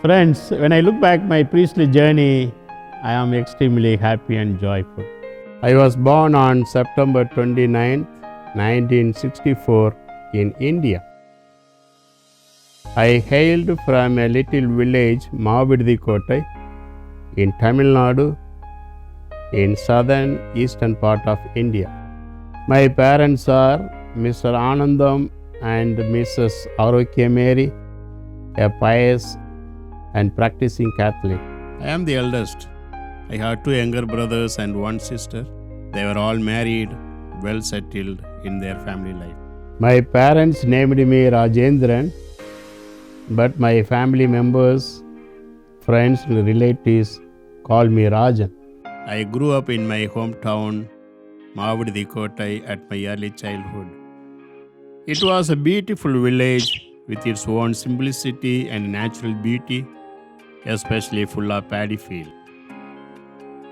Friends, when I look back my priestly journey, I am extremely happy and joyful. I was born on September 29, 1964 in India. I hailed from a little village, Mavidikottai, in Tamil Nadu, in southern eastern part of India. My parents are Mr. Anandam and Mrs. Arokya Mary, a pious and practicing Catholic. I am the eldest. I have two younger brothers and one sister. They were all married, well settled in their family life. My parents named me Rajendran, but my family members, friends, and relatives call me Rajan. I grew up in my hometown, Mavidikottai, at my early childhood. It was a beautiful village with its own simplicity and natural beauty, especially full of paddy field.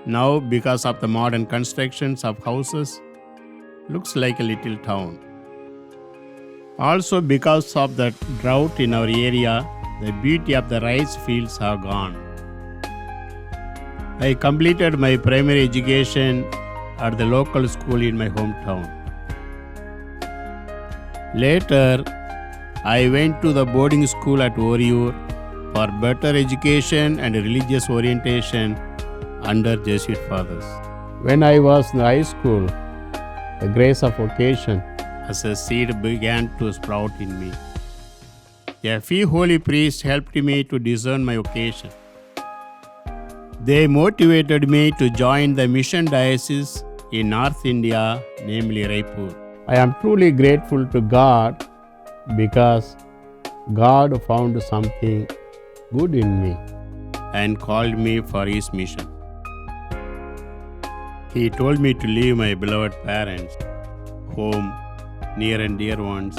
Now, because of the modern constructions of houses, looks like a little town. Also, because of the drought in our area, the beauty of the rice fields have gone. I completed my primary education at the local school in my hometown. Later, I went to the boarding school at Oriur for better education and religious orientation under Jesuit fathers. When I was in high school, the grace of vocation as a seed began to sprout in me. A few holy priests helped me to discern my vocation. They motivated me to join the mission diocese in North India, namely Raipur. I am truly grateful to God because God found something good in me and called me for His mission. He told me to leave my beloved parents, home, near and dear ones,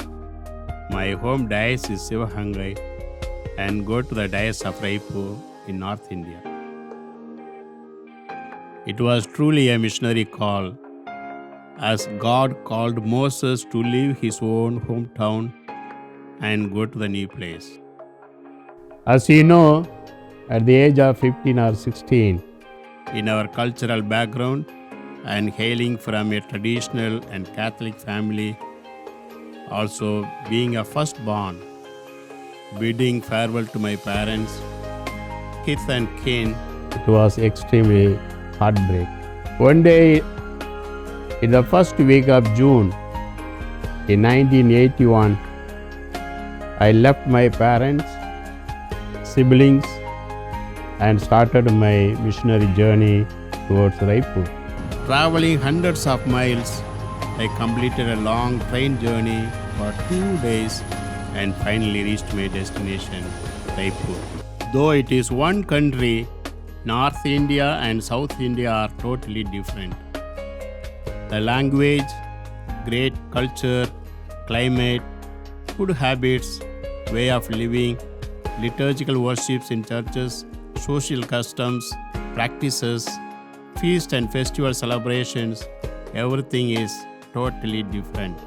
my home diocese Sivagangai, and go to the diocese of Raipur in North India. It was truly a missionary call, as God called Moses to leave his own hometown and go to the new place. As you know, at the age of 15 or 16, in our cultural background and hailing from a traditional and Catholic family, also being a firstborn, bidding farewell to my parents, kith and kin, it was extremely heartbreak. One day, in the first week of June in 1981, I left my parents, siblings, and started my missionary journey towards Raipur. Traveling hundreds of miles, I completed a long train journey for 2 days and finally reached my destination, Raipur. Though it is one country, North India and South India are totally different. The language, great culture, climate, food habits, way of living, liturgical worships in churches, social customs, practices, feast and festival celebrations, everything is totally different.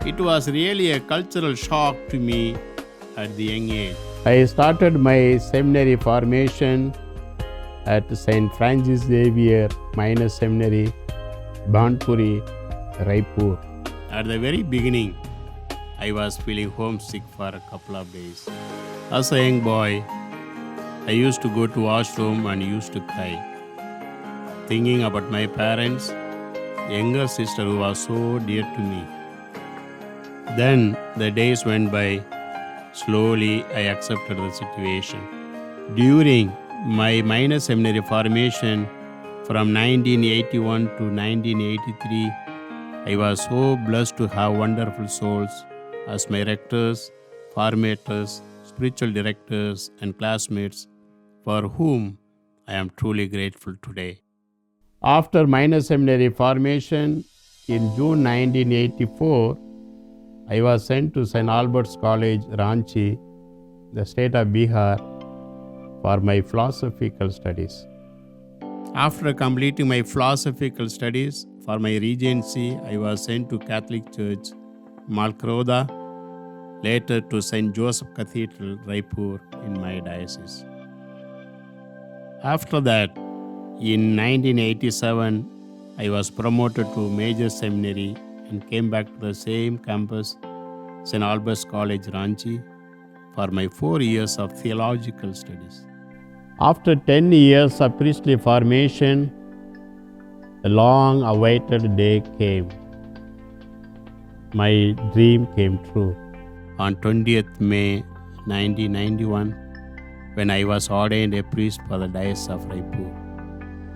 It was really a cultural shock to me at the young age. I started my seminary formation at St. Francis Xavier Minor Seminary, Bhanpuri, Raipur. At the very beginning, I was feeling homesick for a couple of days. As a young boy, I used to go to washroom and used to cry, thinking about my parents, younger sister who was so dear to me. Then the days went by. Slowly, I accepted the situation. During my minor seminary formation from 1981 to 1983, I was so blessed to have wonderful souls as my rectors, formators, spiritual directors, and classmates, for whom I am truly grateful today. After minor seminary formation in June 1984, I was sent to St. Albert's College, Ranchi, the state of Bihar, for my philosophical studies. After completing my philosophical studies for my regency, I was sent to Catholic Church, Malkroda, later to St. Joseph Cathedral, Raipur, in my diocese. After that, in 1987, I was promoted to Major Seminary and came back to the same campus, St. Albert's College, Ranchi, for my 4 years of theological studies. After 10 years of priestly formation, the long-awaited day came. My dream came true. On 20th May 1991, when I was ordained a priest for the Diocese of Raipur.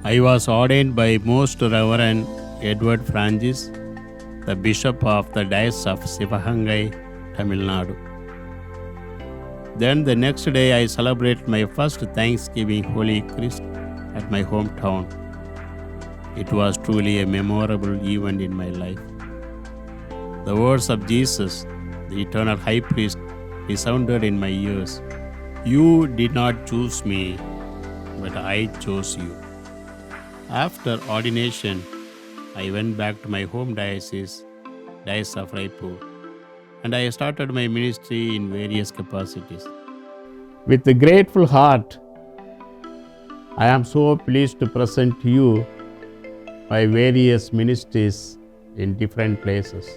I was ordained by Most Reverend Edward Francis, the Bishop of the Diocese of Sivagangai, Tamil Nadu. Then the next day I celebrated my first Thanksgiving Holy Eucharist at my hometown. It was truly a memorable event in my life. The words of Jesus, the eternal high priest, resounded in my ears. You did not choose me, but I chose you. After ordination, I went back to my home diocese, Diocese of Raipur, and I started my ministry in various capacities. With a grateful heart, I am so pleased to present to you my various ministries in different places.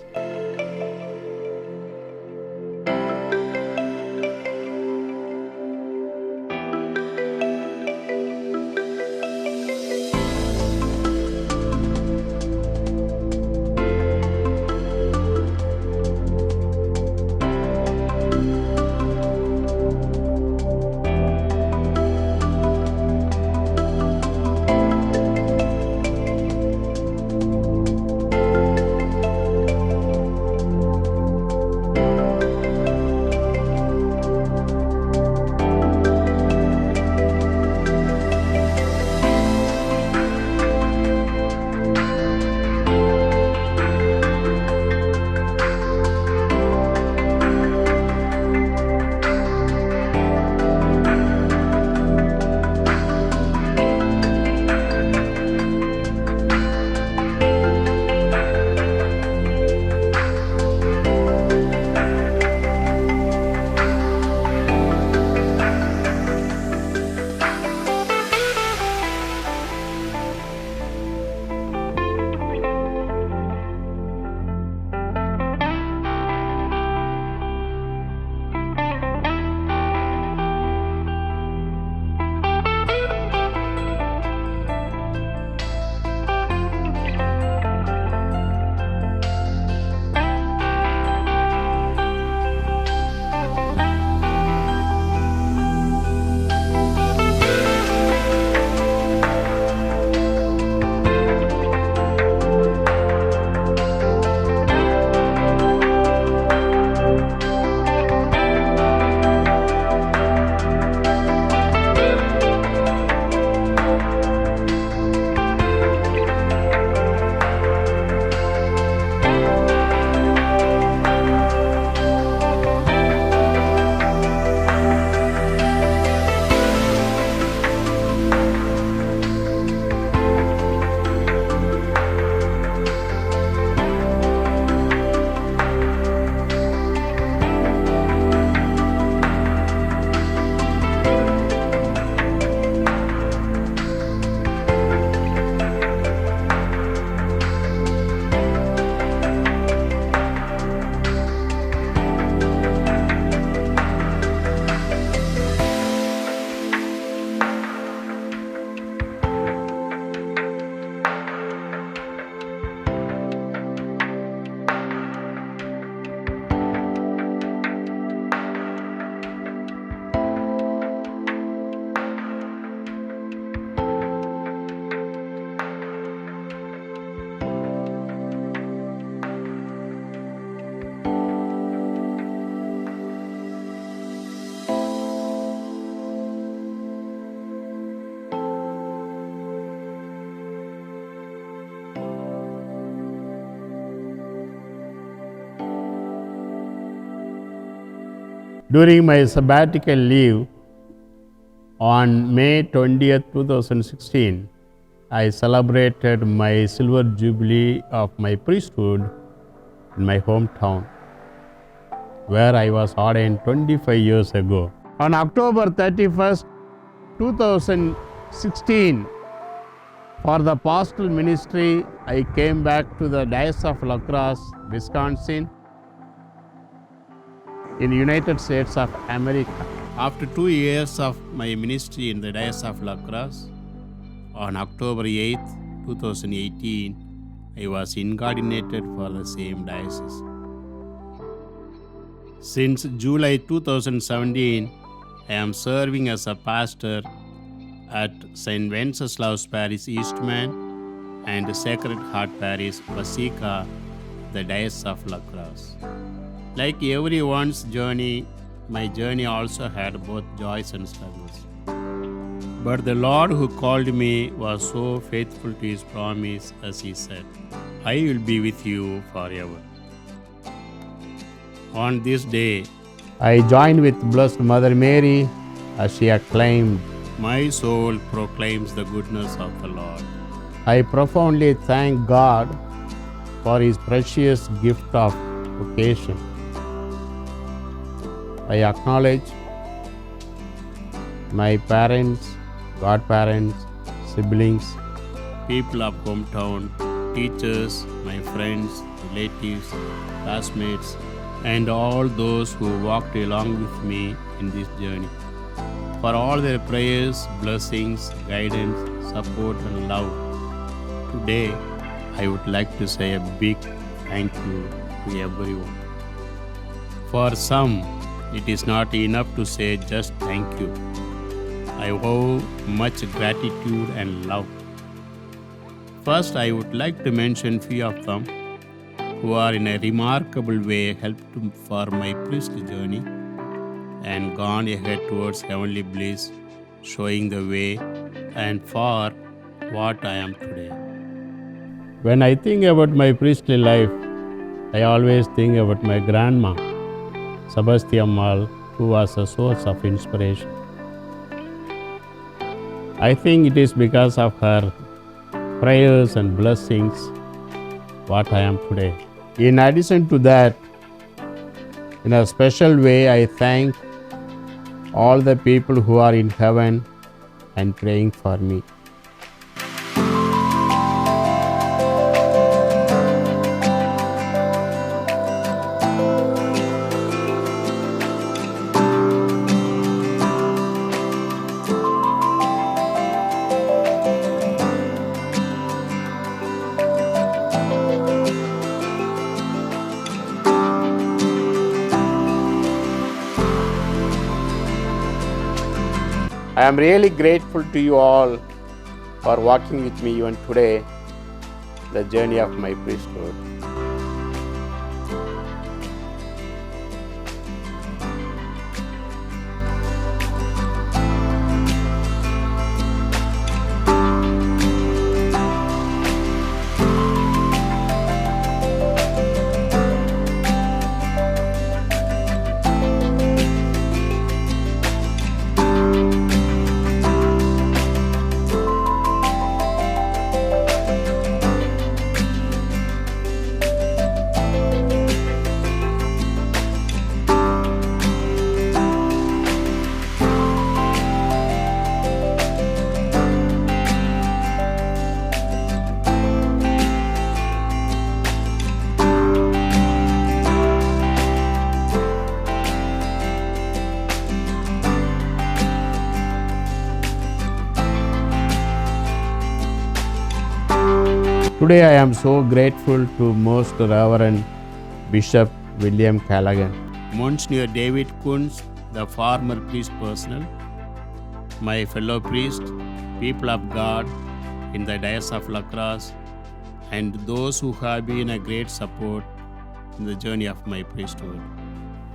During my sabbatical leave on May 20th, 2016, I celebrated my silver jubilee of my priesthood in my hometown. where I was ordained 25 years ago. On October 31st, 2016, for the pastoral ministry, I came back to the Diocese of La Crosse, Wisconsin, in the United States of America. After 2 years of my ministry in the Diocese of La Crosse, on October 8th, 2018, I was incardinated for the same diocese. Since July 2017, I am serving as a pastor at St. Wenceslaus Parish Eastman and Sacred Heart Parish Waseca, the Diocese of La Crosse. Like everyone's journey, my journey also had both joys and struggles. But the Lord who called me was so faithful to His promise, as He said, "I will be with you forever." On this day, I joined with Blessed Mother Mary as she acclaimed, "My soul proclaims the goodness of the Lord." I profoundly thank God for His precious gift of vocation. I acknowledge my parents, godparents, siblings, people of hometown, teachers, my friends, relatives, classmates, and all those who walked along with me in this journey, for all their prayers, blessings, guidance, support, and love. Today, I would like to say a big thank you to everyone. For some, it is not enough to say just thank you. I owe much gratitude and love. First, I would like to mention few of them who are in a remarkable way helped for my priestly journey and gone ahead towards heavenly bliss, showing the way and for what I am today. When I think about my priestly life, I always think about my grandma, Sebastiammal, who was a source of inspiration. I think it is because of her prayers and blessings what I am today. In addition to that, in a special way, I thank all the people who are in heaven and praying for me. I am really grateful to you all for walking with me even today, the journey of my priesthood. Today I am so grateful to Most Reverend Bishop William Callaghan, Monsignor David Kunz, the former priest personnel, my fellow priest, people of God in the Diocese of La Crosse, and those who have been a great support in the journey of my priesthood.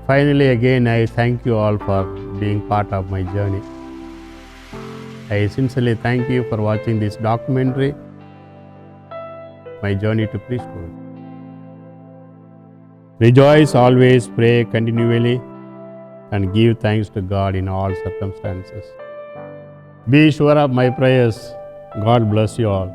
Finally, again, I thank you all for being part of my journey. I sincerely thank you for watching this documentary, My Journey to Priesthood. Rejoice always, pray continually, and give thanks to God in all circumstances. Be sure of my prayers. God bless you all.